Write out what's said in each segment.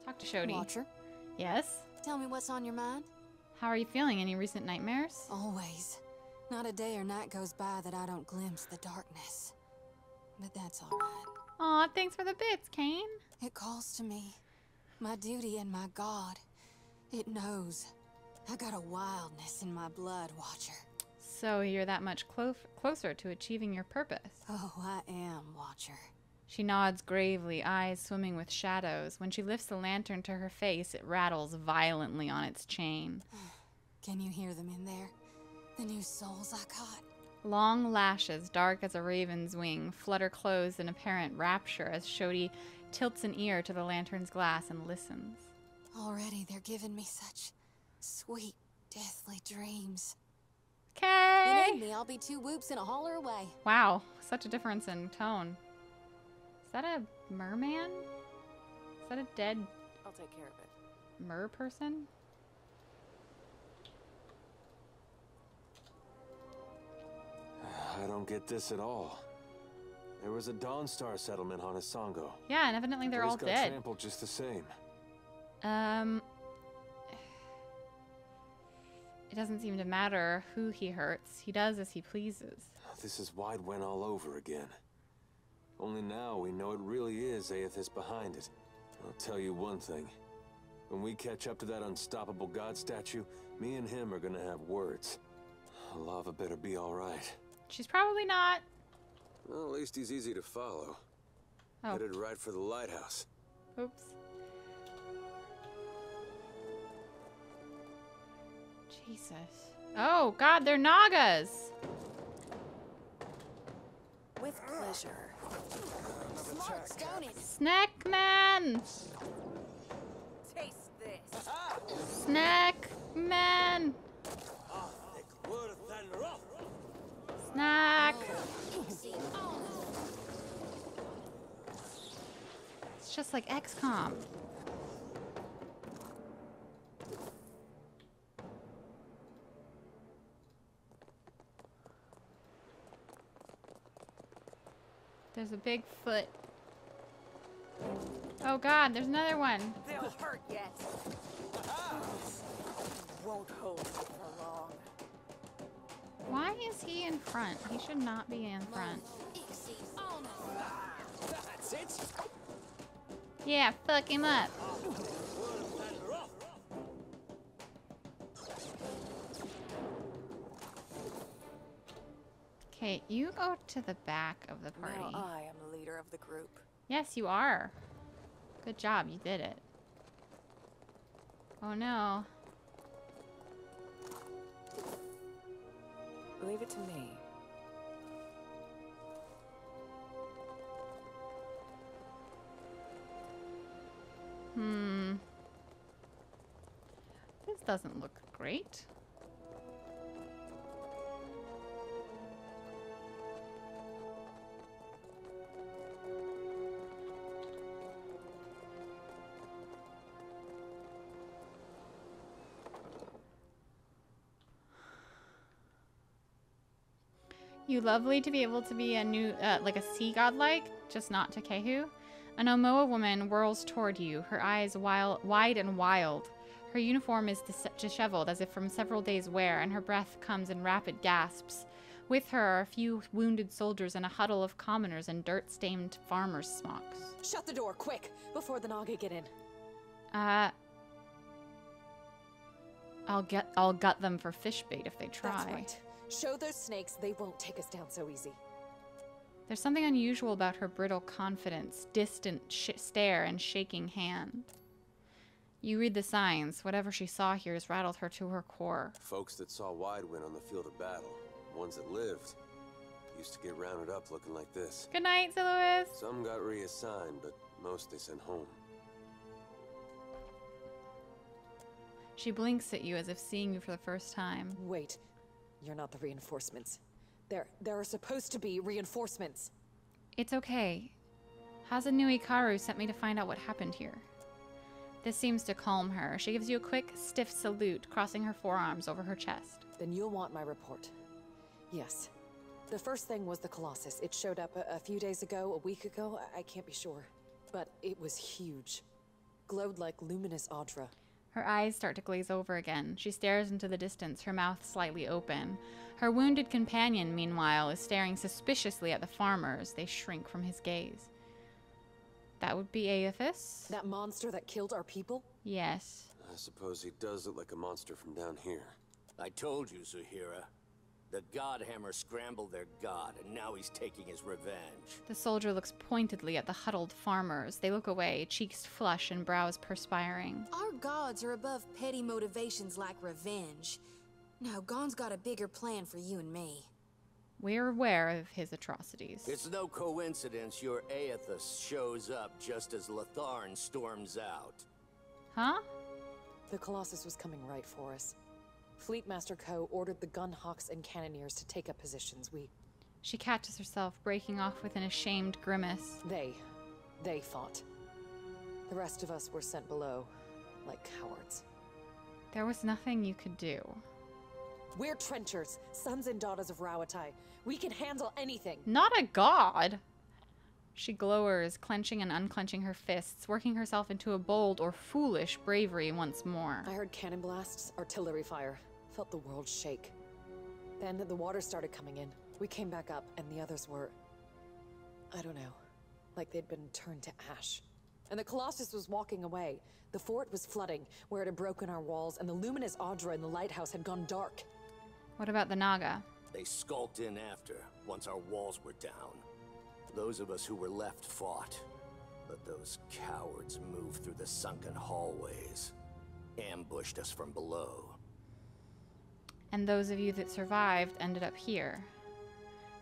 Talk to Shodi. Watcher, Yes? tell me what's on your mind. How are you feeling? Any recent nightmares? Always. Not a day or night goes by that I don't glimpse the darkness. But that's all right. Aw, thanks for the bits, Kane. It calls to me. My duty and my God. It knows. I got a wildness in my blood, Watcher. So you're that much closer to achieving your purpose. Oh, I am, Watcher. She nods gravely, eyes swimming with shadows. When she lifts the lantern to her face, it rattles violently on its chain. Can you hear them in there? The new souls I caught? Long lashes, dark as a raven's wing, flutter closed in apparent rapture as Shodi tilts an ear to the lantern's glass and listens. Already they're giving me such sweet, deathly dreams. Okay. You need me, I'll be 2 whoops and a holler away. Wow, such a difference in tone. Is that a merman? Is that a dead I'll take care of it. mer person? I don't get this at all. There was a Dawnstar settlement on Isongo. Yeah, and evidently they're all got dead. trampled just the same. It doesn't seem to matter who he hurts. He does as he pleases. This is Widewen all over again. Only now we know it really is Aethys behind it. I'll tell you one thing. When we catch up to that unstoppable god statue, me and him are gonna have words. Lava better be alright. She's probably not. Well, at least he's easy to follow. Oh, Headed right for the lighthouse. oops. Jesus. Oh, God, they're Nagas. With pleasure. Smart, don't it? SNEK man. Taste this. SNEK man. Snack. It's just like XCOM. There's a big foot. Oh God, there's another one. They'll hurt yet. Won't hold you for long. Why is he in front? He should not be in front. That's it! Yeah, fuck him up. Okay, you go to the back of the party. Now I am the leader of the group. Yes, you are. Good job, you did it. Oh no. Leave it to me. This doesn't look great. You lovely to be able to be a new, like a sea godlike, just not Takehu. An Omoa woman whirls toward you, her eyes wide and wild. Her uniform is disheveled as if from several days' wear, and her breath comes in rapid gasps. With her are a few wounded soldiers and a huddle of commoners in dirt-stained farmers' smocks. Shut the door, quick, before the Naga get in. I'll gut them for fish bait if they try. That's right. Show those snakes they won't take us down so easy. There's something unusual about her brittle confidence, distant stare, and shaking hand. You read the signs. Whatever she saw here has rattled her to her core. Folks that saw Widewen on the field of battle, ones that lived, used to get rounded up looking like this. Good night, Sir Lewis. Some got reassigned, but most they sent home. She blinks at you as if seeing you for the first time. Wait, you're not the reinforcements. There are supposed to be reinforcements. It's okay. Hazanui Karu sent me to find out what happened here. This seems to calm her. She gives you a quick, stiff salute, crossing her forearms over her chest. Then you'll want my report. Yes. The first thing was the Colossus. It showed up a few days ago, a week ago, I can't be sure. But it was huge. glowed like luminous Audra. Her eyes start to glaze over again. She stares into the distance, her mouth slightly open. Her wounded companion, meanwhile, is staring suspiciously at the farmers. They shrink from his gaze. That would be Aethys? That monster that killed our people? Yes. I suppose he does look like a monster from down here. I told you, Zahira. The Godhammer scrambled their god, and now he's taking his revenge. The soldier looks pointedly at the huddled farmers. They look away, cheeks flush and brows perspiring. Our gods are above petty motivations like revenge. No, Gon's got a bigger plan for you and me. We're aware of his atrocities. It's no coincidence your Aethys shows up just as Latharn storms out. Huh? The Colossus was coming right for us. Fleetmaster Co. ordered the gunhawks and cannoneers to take up positions. She catches herself, breaking off with an ashamed grimace. They fought. The rest of us were sent below, like cowards. There was nothing you could do. We're trenchers, sons and daughters of Rauatai. We can handle anything. Not a god! She glowers, clenching and unclenching her fists, working herself into a bold or foolish bravery once more. I heard cannon blasts, artillery fire. Felt the world shake. Then the water started coming in. We came back up, and the others were... I don't know. Like they'd been turned to ash. And the Colossus was walking away. The fort was flooding, where it had broken our walls, and the luminous Audra in the lighthouse had gone dark. What about the Naga? They skulked in after, once our walls were down. Those of us who were left fought. But those cowards moved through the sunken hallways. Ambushed us from below. And those of you that survived ended up here.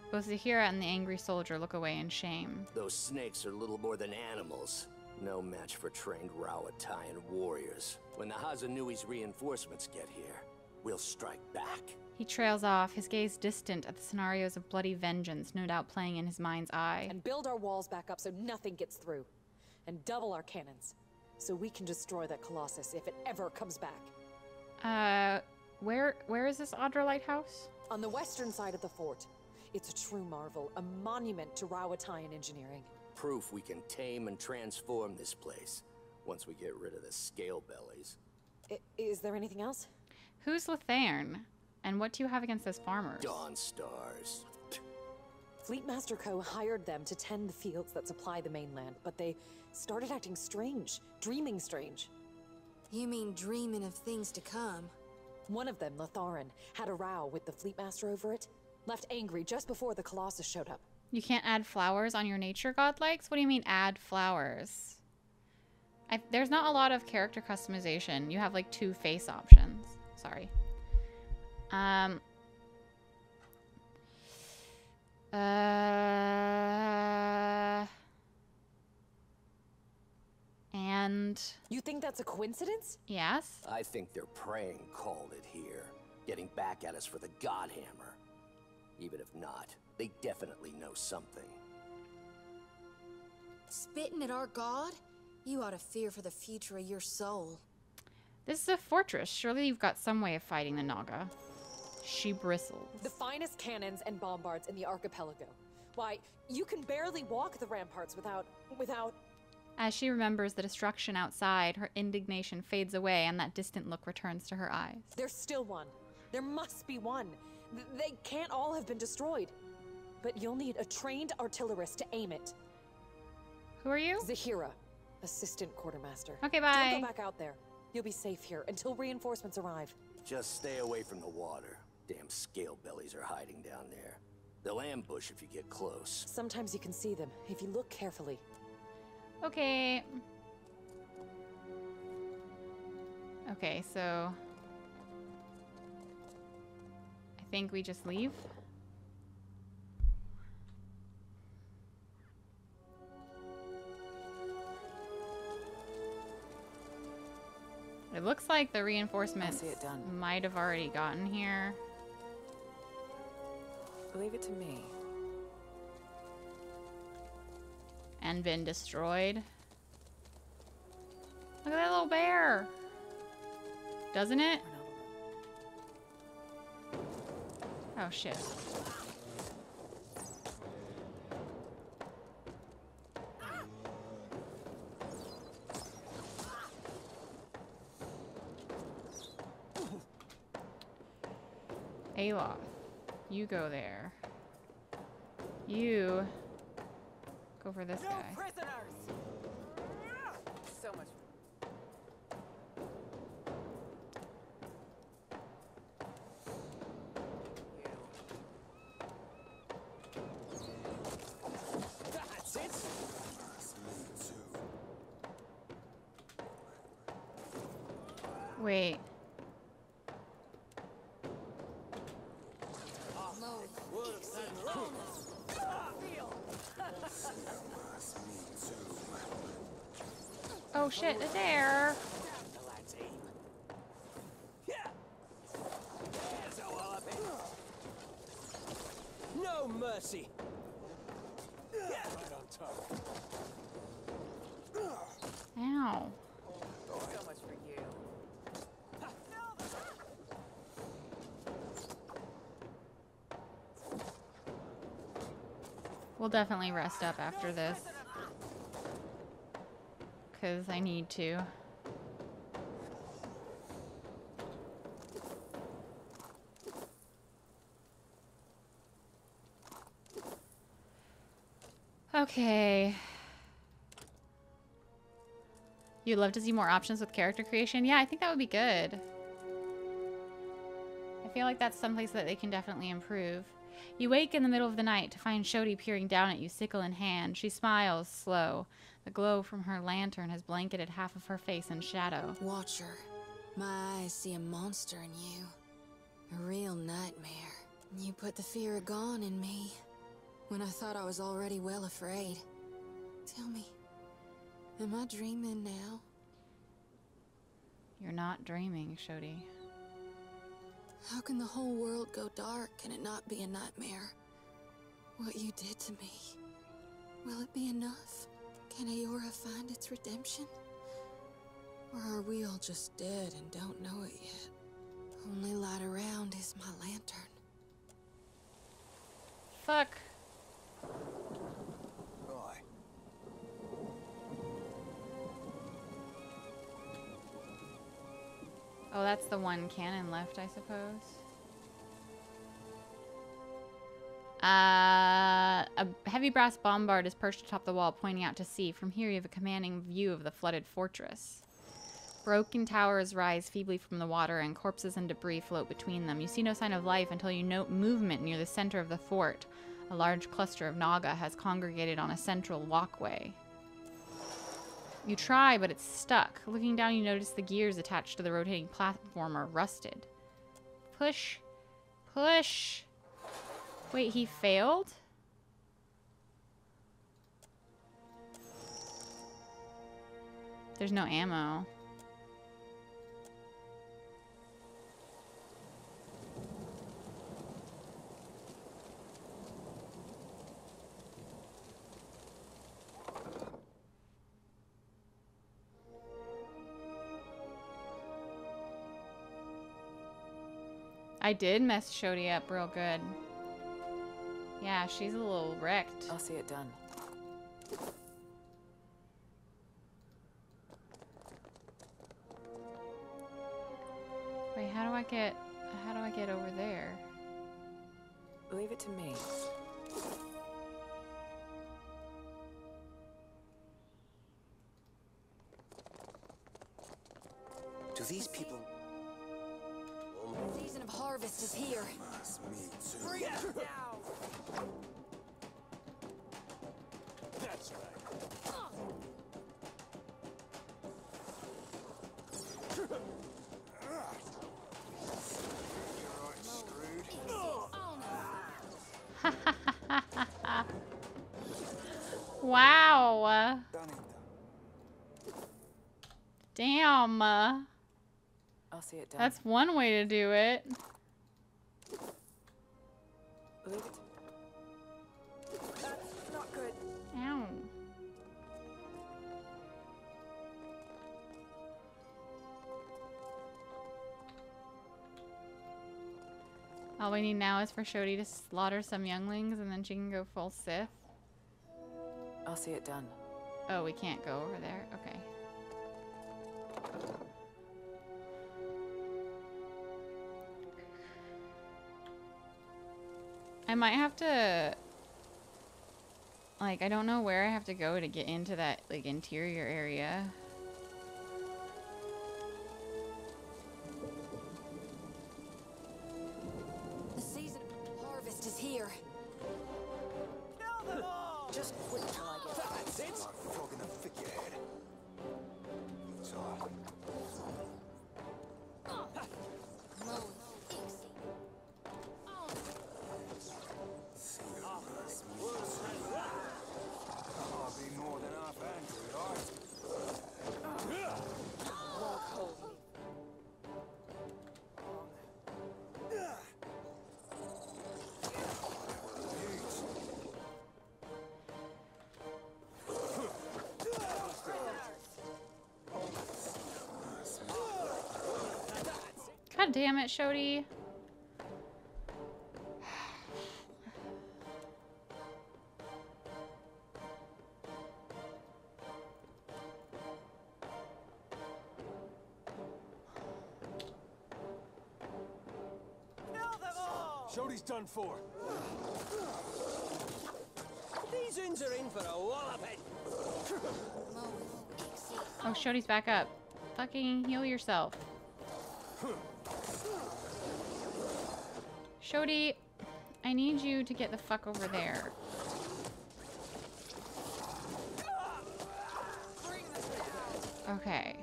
Both Zahira and the angry soldier look away in shame. Those snakes are little more than animals. No match for trained Rauataian warriors. When the Hazanui's reinforcements get here, we'll strike back. He trails off, his gaze distant at the scenarios of bloody vengeance no doubt playing in his mind's eye. And build our walls back up so nothing gets through. And double our cannons, so we can destroy that Colossus if it ever comes back. Where is this Audra lighthouse? On the western side of the fort. It's a true marvel, a monument to Rauataian engineering. Proof we can tame and transform this place, once we get rid of the scale bellies. Is there anything else? Who's Latharn? And what do you have against those farmers? Dawn Stars. Fleetmaster Co. hired them to tend the fields that supply the mainland, but they started acting strange, dreaming strange. You mean dreaming of things to come? One of them, Latharn, had a row with the Fleetmaster over it. Left angry just before the Colossus showed up. You can't add flowers on your nature godlikes? What do you mean add flowers? There's not a lot of character customization. You have like 2 face options. Sorry. And... You think that's a coincidence? Yes? I think their praying called it here. Getting back at us for the Godhammer. Even if not, they definitely know something. Spitting at our god? You ought to fear for the future of your soul. This is a fortress. Surely you've got some way of fighting the Naga. She bristles. The finest cannons and bombards in the archipelago. Why, you can barely walk the ramparts without... As she remembers the destruction outside, her indignation fades away and that distant look returns to her eyes. There's still one. There must be one. They can't all have been destroyed. But you'll need a trained artillerist to aim it. Who are you? Zahira, assistant quartermaster. Okay, bye. Don't go back out there. You'll be safe here until reinforcements arrive. Just stay away from the water. Damn scale bellies are hiding down there. They'll ambush if you get close. Sometimes you can see them, if you look carefully. Okay. Okay, so... I think we just leave. It looks like the reinforcements might have already gotten here. Leave it to me. And been destroyed. Look at that little bear. Doesn't it? Oh shit. Aloth, you go there. You go for this guy. Prisoners. So much. That's it. Wait. Oh shit, it's there. No mercy. Ow. So much for you. We'll definitely rest up after this. Because I need to. Okay. You'd love to see more options with character creation? Yeah, I think that would be good. I feel like that's someplace that they can definitely improve. You wake in the middle of the night to find Shodi peering down at you, sickle in hand. She smiles, slow. The glow from her lantern has blanketed half of her face in shadow. Watcher, my eyes see a monster in you. A real nightmare. You put the fear of gone in me when I thought I was already well afraid. Tell me, am I dreaming now? You're not dreaming, Shodi. How can the whole world go dark and it not be a nightmare? What you did to me, will it be enough? Can Aora find its redemption? Or are we all just dead and don't know it yet? Only light around is my lantern. Fuck. Oh, that's the one cannon left, I suppose. A heavy brass bombard is perched atop the wall, pointing out to sea. From here, you have a commanding view of the flooded fortress. Broken towers rise feebly from the water, and corpses and debris float between them. You see no sign of life until you note movement near the center of the fort. A large cluster of Naga has congregated on a central walkway. You try, but it's stuck. Looking down, you notice the gears attached to the rotating platform are rusted. Push. Push. Wait, he failed? There's no ammo. I did mess Shodi up real good. Yeah, she's a little wrecked. I'll see it done. Wait, how do I get over there? Leave it to me. Do these people... The season of harvest is here. Bring it down! That's right. Wow. Damn. I'll see it done. That's one way to do it. Leave it. That's not good. Ow. All we need now is for Shodi to slaughter some younglings and then she can go full Sith. I'll see it done. Oh, we can't go over there? Okay. I might have to... Like, I don't know where I have to go to get into that, like, interior area. The season of harvest is here. Kill them all! Just wait till I get back. That's it! Frog in a figurehead. Sorry. I'll be more than half angry, right? God damn it, Shodi. Shodi's done for. These uns are in for a walloping. Oh, Shodi's back up. Fucking heal yourself. Shodi, I need you to get the fuck over there. Okay.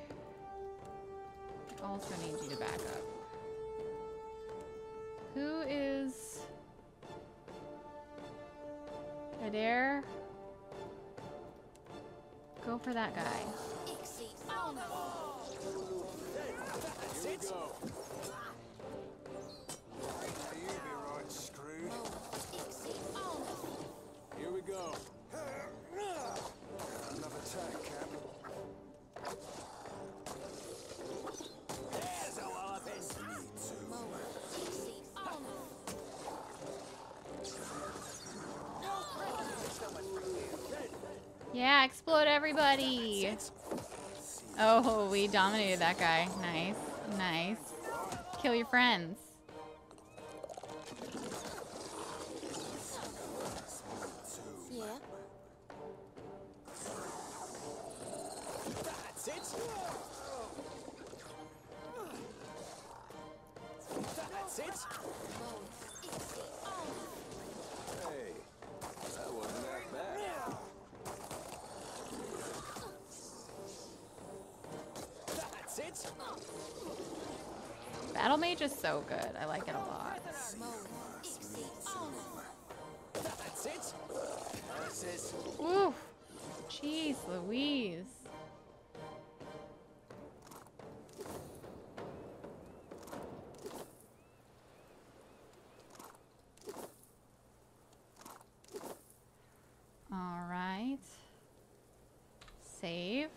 I also need you to back up. Who is... Adair? Go for that guy. That's it! You be right, screwed. Here we go. Another tack, Cap. There's a walloping! Yeah, explode everybody! Oh, we dominated that guy. Nice. Nice. Kill your friends. Yeah. That's it! That's it! Hey, that wasn't that bad. That's it! Battle Mage is so good. I like it a lot. That's it! That's it! Oof. Jeez Louise. All right. Save.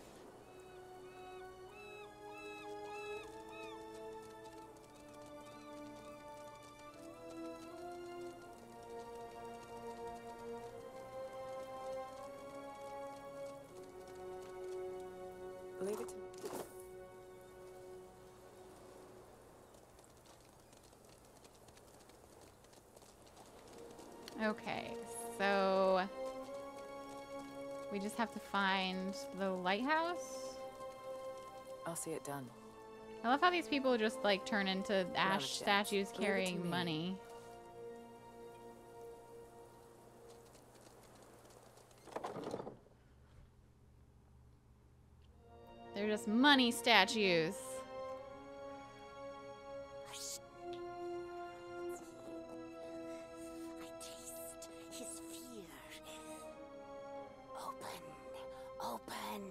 Leave it. Okay, so we just have to find the lighthouse. I'll see it done. I love how these people just like turn into ash chance. statues Leave it to carrying me. money. They're just money statues. I taste his fear. Open. Open.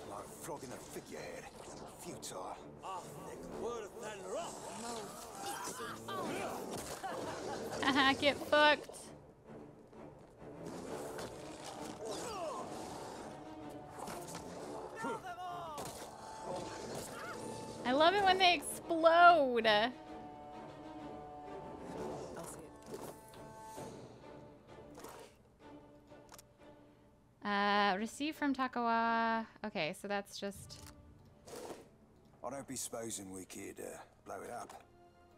Like frog in a figurehead. Futile. Haha, get fucked. I love it when they explode. I'll see it. Receive from Takawa. Okay, so that's just... I don't be supposing we could blow it up.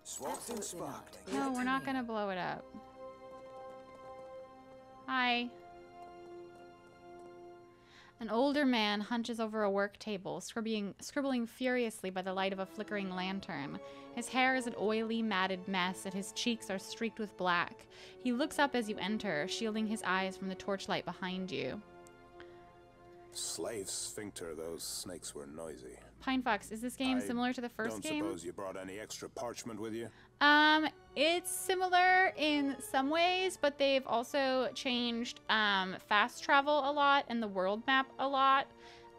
Swapped and Absolutely not. sparkling. No, Leave it we're to not me. gonna blow it up. Hi. An older man hunches over a work table, scribbling furiously by the light of a flickering lantern. His hair is an oily, matted mess, and his cheeks are streaked with black. He looks up as you enter, shielding his eyes from the torchlight behind you. Slave sphincter, those snakes were noisy. Pine Fox, is this game I similar to the first Don't game? suppose you brought any extra parchment with you? It's similar in some ways, but they've also changed fast travel a lot and the world map a lot.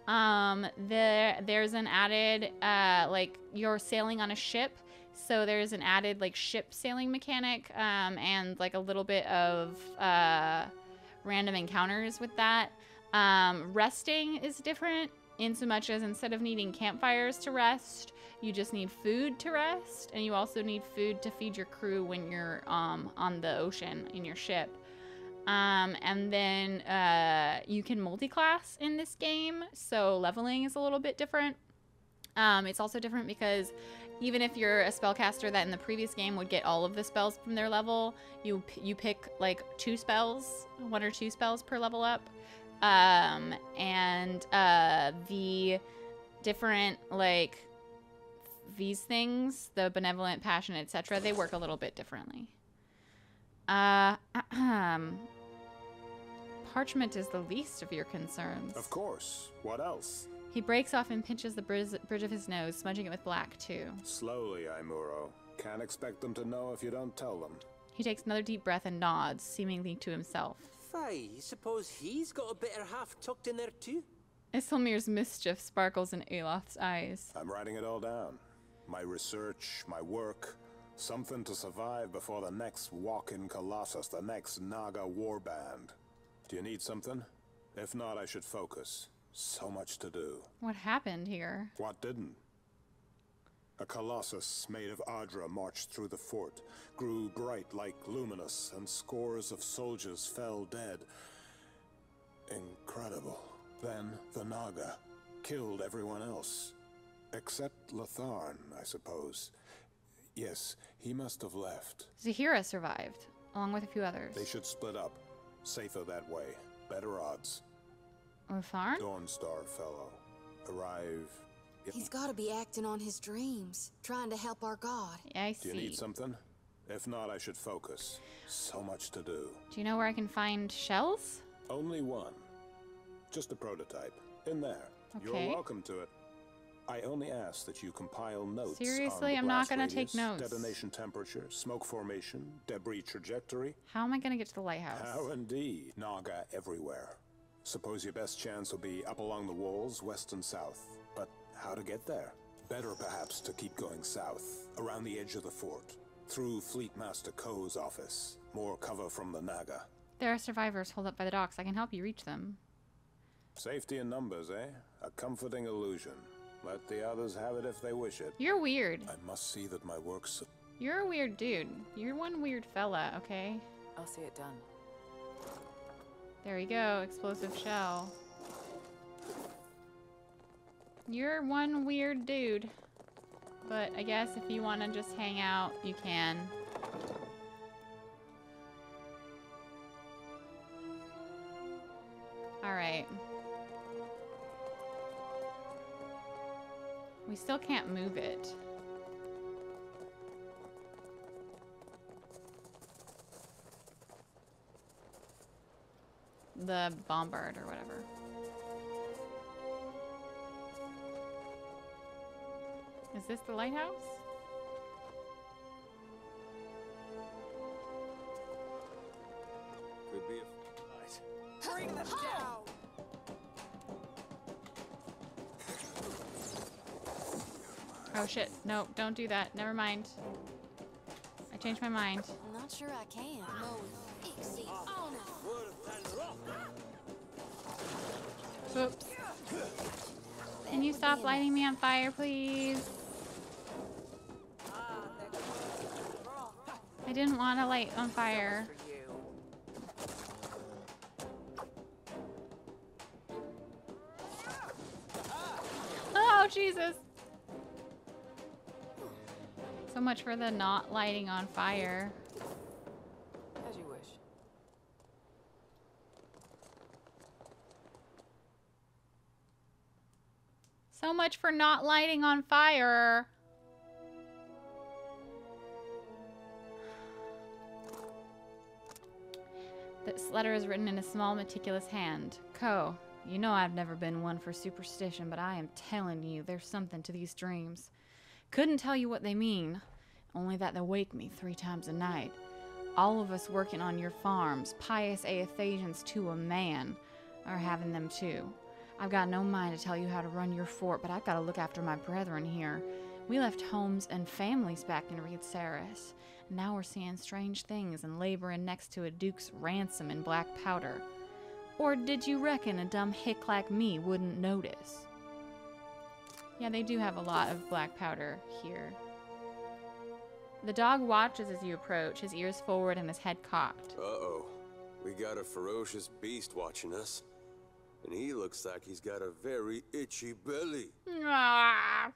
There's an added like you're sailing on a ship, so there's an added like ship sailing mechanic and like a little bit of random encounters with that. Resting is different in so much as instead of needing campfires to rest, you just need food to rest, and you also need food to feed your crew when you're on the ocean in your ship. And then you can multi-class in this game, so leveling is a little bit different. It's also different because even if you're a spellcaster that in the previous game would get all of the spells from their level, you pick like 2 spells, 1 or 2 spells per level up. The different like these things, the benevolent, passionate, etc., they work a little bit differently. Parchment is the least of your concerns. Of course. What else? He breaks off and pinches the bridge of his nose, smudging it with black too. Slowly, Aimuro. Can't expect them to know if you don't tell them. He takes another deep breath and nods, seemingly to himself. Fie, suppose he's got a better half tucked in there too? Isilmir's mischief sparkles in Aloth's eyes. I'm writing it all down. My research, my work. Something to survive before the next walk-in Colossus, the next Naga warband. Do you need something? If not, I should focus. So much to do. What happened here? What didn't? A Colossus made of Adra marched through the fort, grew bright like luminous, and scores of soldiers fell dead. Incredible. Then the Naga killed everyone else. Except Latharn, I suppose. Yes, he must have left. Zahira survived, along with a few others. They should split up. Safer that way. Better odds. Latharn? Dawnstar fellow. Arrive. He's got to be acting on his dreams, trying to help our god. Yeah, I Do you need see. something? If not, I should focus. So much to do. Do you know where I can find shells? Only one. Just a prototype. In there. Okay. You're welcome to it. I only ask that you compile notes Seriously, on the I'm not blast gonna take radius, notes. detonation temperature, smoke formation, debris trajectory. How am I gonna get to the lighthouse? How indeed. Naga everywhere. Suppose your best chance will be up along the walls, west and south. But how to get there? Better perhaps to keep going south, around the edge of the fort, through Fleet Master Ko's office. More cover from the Naga. There are survivors holed up by the docks. I can help you reach them. Safety in numbers, eh? A comforting illusion. Let the others have it if they wish it. You're weird. I must see that my work's... You're a weird dude. You're one weird fella, okay? I'll see it done. There we go. Explosive shell. You're one weird dude. But I guess if you want to just hang out, you can. Alright. We still can't move it. The bombard or whatever. Is this the lighthouse? Could be a... Bring them down! Oh shit. No, don't do that. Never mind. I changed my mind. I'm not sure I can. No, Ixie, on it. Oops. Can you stop lighting me on fire, please? I didn't want to light on fire. For you. Oh, Jesus. So much for the not lighting on fire. As you wish. So much for not lighting on fire. This letter is written in a small, meticulous hand. Ko, you know I've never been one for superstition, but I am telling you there's something to these dreams. Couldn't tell you what they mean, only that they wake me 3 times a night. All of us working on your farms, pious Aethasians to a man, are having them too. I've got no mind to tell you how to run your fort, but I've got to look after my brethren here. We left homes and families back in Reed Saris. Now we're seeing strange things and laboring next to a duke's ransom in black powder. Or did you reckon a dumb hick like me wouldn't notice? Yeah, they do have a lot of black powder here. The dog watches as you approach, his ears forward and his head cocked. Uh-oh. We got a ferocious beast watching us. And he looks like he's got a very itchy belly. Ah.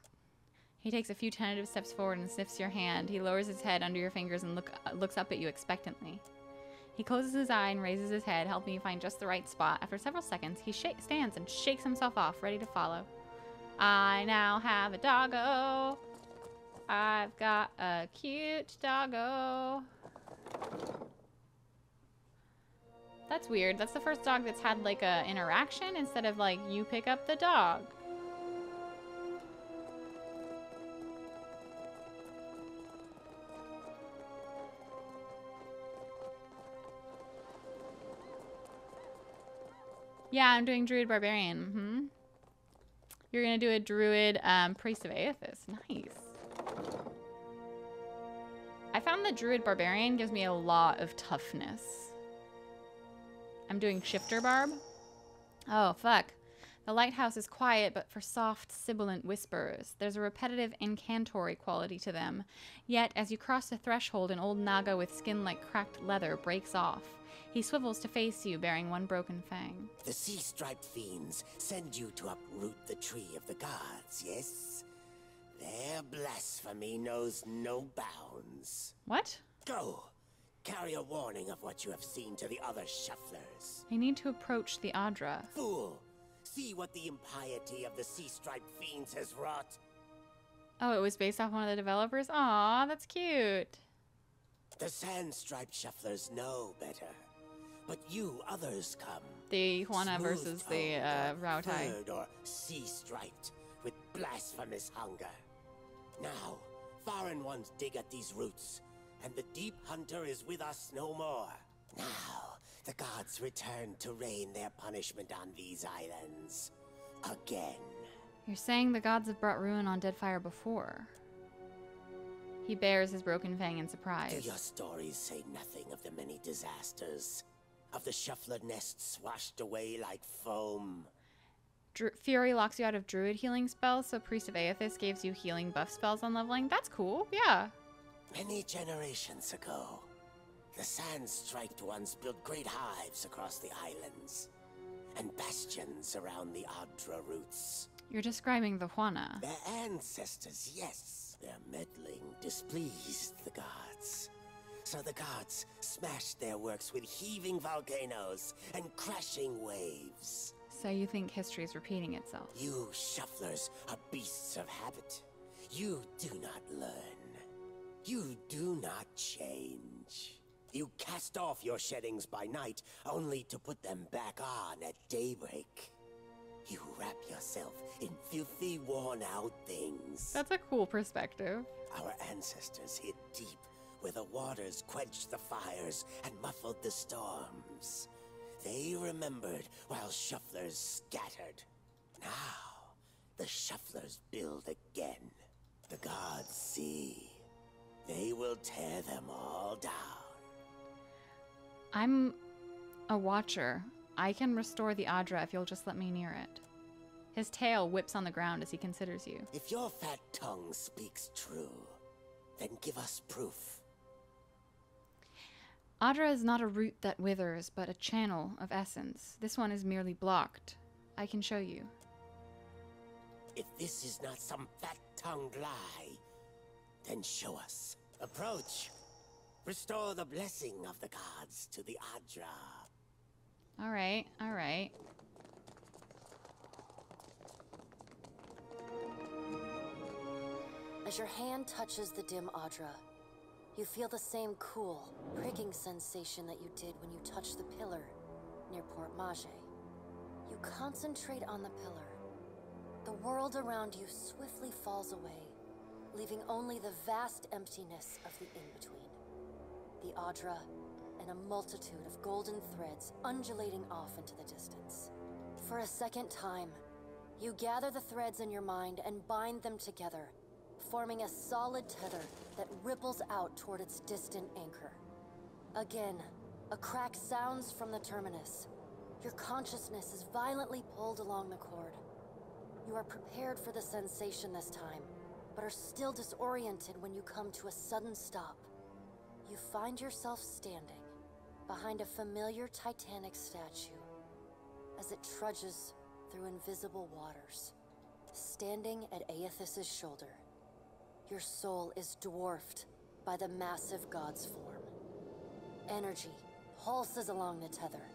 He takes a few tentative steps forward and sniffs your hand. He lowers his head under your fingers and looks up at you expectantly. He closes his eye and raises his head, helping you find just the right spot. After several seconds, he stands and shakes himself off, ready to follow. I now have a doggo. I've got a cute doggo. That's weird. That's the first dog that's had like a interaction instead of like you pick up the dog. Yeah, I'm doing Druid Barbarian. You're gonna do a Druid Priest of Aethys. Nice. I found the Druid Barbarian gives me a lot of toughness. I'm doing Shifter Barb. Oh, fuck. The lighthouse is quiet, but for soft, sibilant whispers. There's a repetitive incantory quality to them. Yet, as you cross the threshold, an old Naga with skin like cracked leather breaks off. He swivels to face you, bearing one broken fang. The sea-striped fiends send you to uproot the tree of the gods, yes? Their blasphemy knows no bounds. What? Go! Carry a warning of what you have seen to the other shufflers. I need to approach the Adra. Fool! See what the impiety of the sea-striped fiends has wrought. Oh, it was based off one of the developers? Aw, that's cute. The sand-striped shufflers know better. But you others come. The Juana versus the Rautai. Furred or sea-striped with blasphemous hunger. Now, foreign ones dig at these roots, and the deep hunter is with us no more. Now, the gods return to rain their punishment on these islands. Again. You're saying the gods have brought ruin on Deadfire before. He bears his broken fang in surprise. Do your stories say nothing of the many disasters? Of the shuffler nests washed away like foam? Fury locks you out of druid healing spells, so Priest of Aethys gives you healing buff spells on leveling. That's cool, yeah. Many generations ago, the sand-striped ones built great hives across the islands, and bastions around the Adra roots. You're describing the Juana. Their ancestors, yes. Their meddling displeased the gods. So the gods smashed their works with heaving volcanoes and crashing waves. So you think history is repeating itself? You shufflers are beasts of habit. You do not learn. You do not change. You cast off your sheddings by night, only to put them back on at daybreak. You wrap yourself in filthy, worn-out things. That's a cool perspective. Our ancestors hid deep, where the waters quenched the fires and muffled the storms. They remembered while shufflers scattered. Now, the shufflers build again. The gods see. They will tear them all down. I'm a watcher. I can restore the Adra if you'll just let me near it. His tail whips on the ground as he considers you. If your fat tongue speaks true, then give us proof. Adra is not a root that withers, but a channel of essence. This one is merely blocked. I can show you. If this is not some fat-tongued lie, Then show us. Approach. Restore the blessing of the gods to the Adra. All right, all right. As your hand touches the dim Adra, you feel the same cool, pricking sensation that you did when you touched the pillar near Port Bluejay. You concentrate on the pillar. The world around you swiftly falls away, leaving only the vast emptiness of the in-between. The Adra and a multitude of golden threads undulating off into the distance. For a second time, you gather the threads in your mind and bind them together, forming a solid tether that ripples out toward its distant anchor. Again, a crack sounds from the terminus. Your consciousness is violently pulled along the cord. You are prepared for the sensation this time, but are still disoriented when you come to a sudden stop. You find yourself standing behind a familiar Titanic statue as it trudges through invisible waters. Standing at Aethys's shoulder, your soul is dwarfed by the massive god's form. Energy pulses along the tether,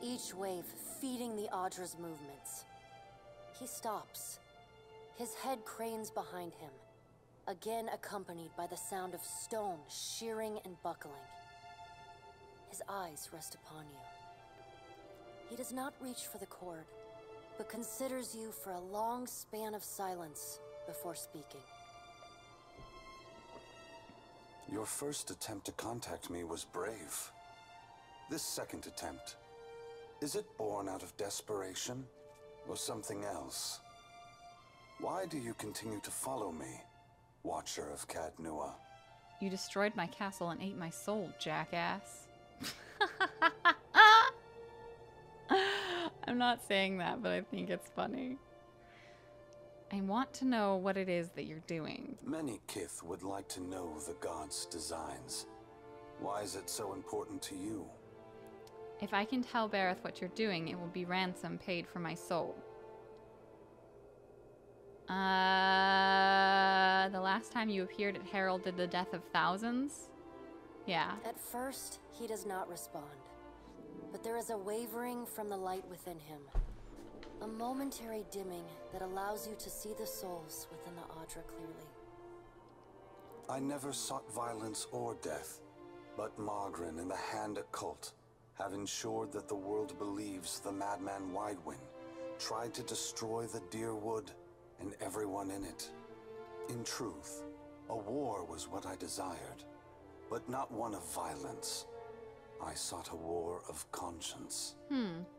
each wave feeding the Adra's movements. He stops. His head cranes behind him, again accompanied by the sound of stone shearing and buckling. His eyes rest upon you. He does not reach for the cord, but considers you for a long span of silence before speaking. Your first attempt to contact me was brave. This second attempt, is it born out of desperation or something else? Why do you continue to follow me, Watcher of Cadnua? You destroyed my castle and ate my soul, jackass. I'm not saying that, but I think it's funny. I want to know what it is that you're doing. Many Kith would like to know the gods' designs. Why is it so important to you? If I can tell Bareth what you're doing, it will be ransom paid for my soul. The last time you appeared, it heralded the death of thousands? Yeah. At first, he does not respond. But there is a wavering from the light within him. A momentary dimming that allows you to see the souls within the Adra clearly. I never sought violence or death, but Margren and the Hand Occult have ensured that the world believes the madman Widewind tried to destroy the Deerwood and everyone in it. In truth, a war was what I desired, but not one of violence. I sought a war of conscience.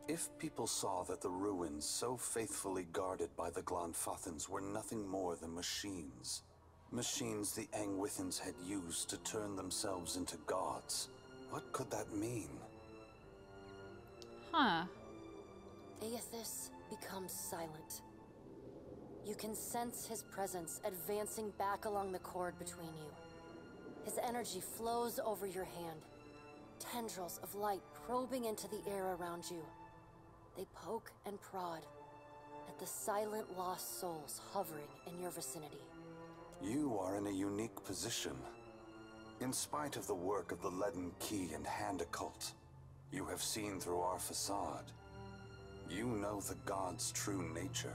If people saw that the ruins so faithfully guarded by the Glanfathans were nothing more than machines, machines the Angwithans had used to turn themselves into gods, what could that mean? Huh. Aethys becomes silent. You can sense his presence advancing back along the cord between you. His energy flows over your hand. Tendrils of light probing into the air around you. They poke and prod at the silent lost souls hovering in your vicinity. You are in a unique position. In spite of the work of the Leaden Key and Hand Occult, you have seen through our facade. You know the gods' true nature.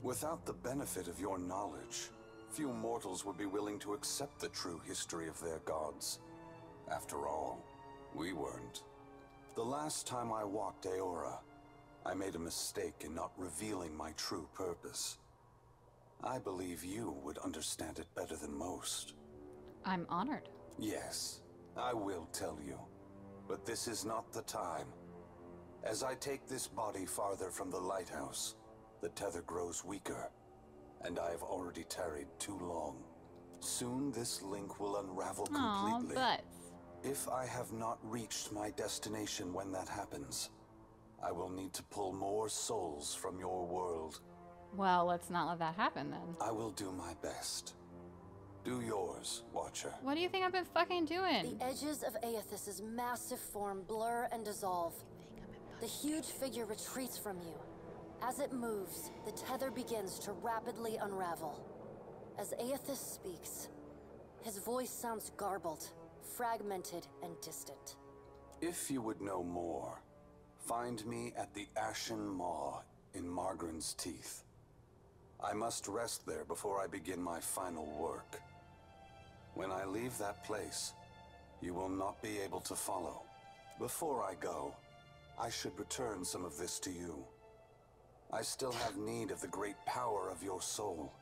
Without the benefit of your knowledge, few mortals would be willing to accept the true history of their gods. After all, we weren't. The last time I walked Aora, I made a mistake in not revealing my true purpose. I believe you would understand it better than most. I'm honored. Yes, I will tell you. But this is not the time. As I take this body farther from the lighthouse, the tether grows weaker, and I have already tarried too long. Soon this link will unravel completely. But if I have not reached my destination when that happens, I will need to pull more souls from your world. well, let's not let that happen then. I will do my best. Do yours, Watcher. What do you think I've been fucking doing? The edges of Aethys's massive form blur and dissolve. The huge figure retreats from you. As it moves, the tether begins to rapidly unravel. As Aethys speaks, His voice sounds garbled, fragmented, and distant. If you would know more, find me at the Ashen Maw in Margaren's Teeth. I must rest there before I begin my final work. When I leave that place, you will not be able to follow. Before I go, I should return some of this to you. I still have need of the great power of your soul,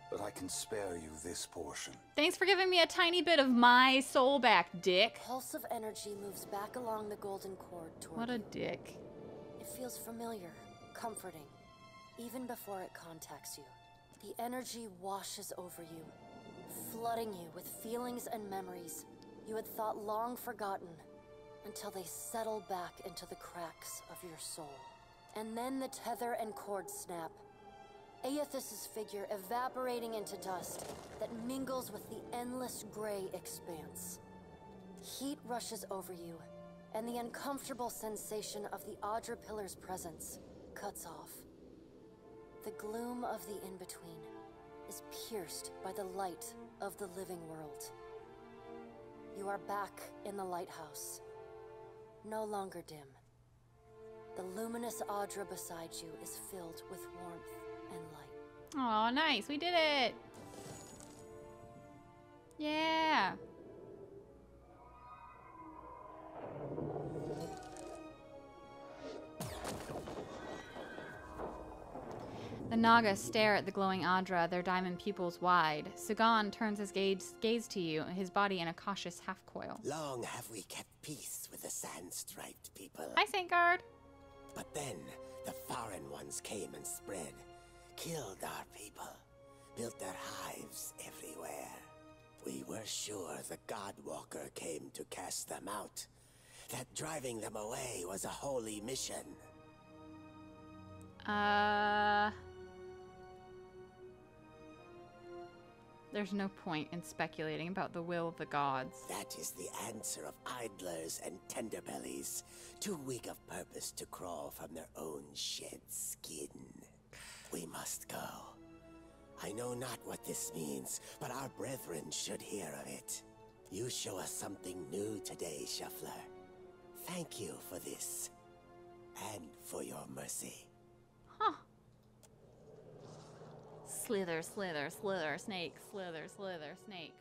but I can spare you this portion. Thanks for giving me a tiny bit of my soul back, dick. A pulse of energy moves back along the golden cord toward What a you. dick. It feels familiar, comforting, even before it contacts you. The energy washes over you, flooding you with feelings and memories you had thought long forgotten, until they settle back into the cracks of your soul. And then the tether and cord snap, Aethys's figure evaporating into dust that mingles with the endless gray expanse. Heat rushes over you, and the uncomfortable sensation of the Audra Pillar's presence cuts off. The gloom of the in-between is pierced by the light of the living world. You are back in the lighthouse, no longer dim. The luminous Audra beside you is filled with warmth and light. Oh, nice. We did it. Yeah. The Nagas stare at the glowing Audra, their diamond pupils wide. Sugan turns his gaze to you, his body in a cautious half-coil. Long have we kept peace with the sand-striped people. Hi, Saint Guard. But then, the foreign ones came and spread, killed our people, built their hives everywhere. We were sure the Godwalker came to cast them out, that driving them away was a holy mission. There's no point in speculating about the will of the gods. That is the answer of idlers and tenderbellies, too weak of purpose to crawl from their own shed skin. We must go. I know not what this means, but our brethren should hear of it. You show us something new today, Shuffler. Thank you for this, and for your mercy. Huh. Slither, slither, slither, snake, slither, slither, snake.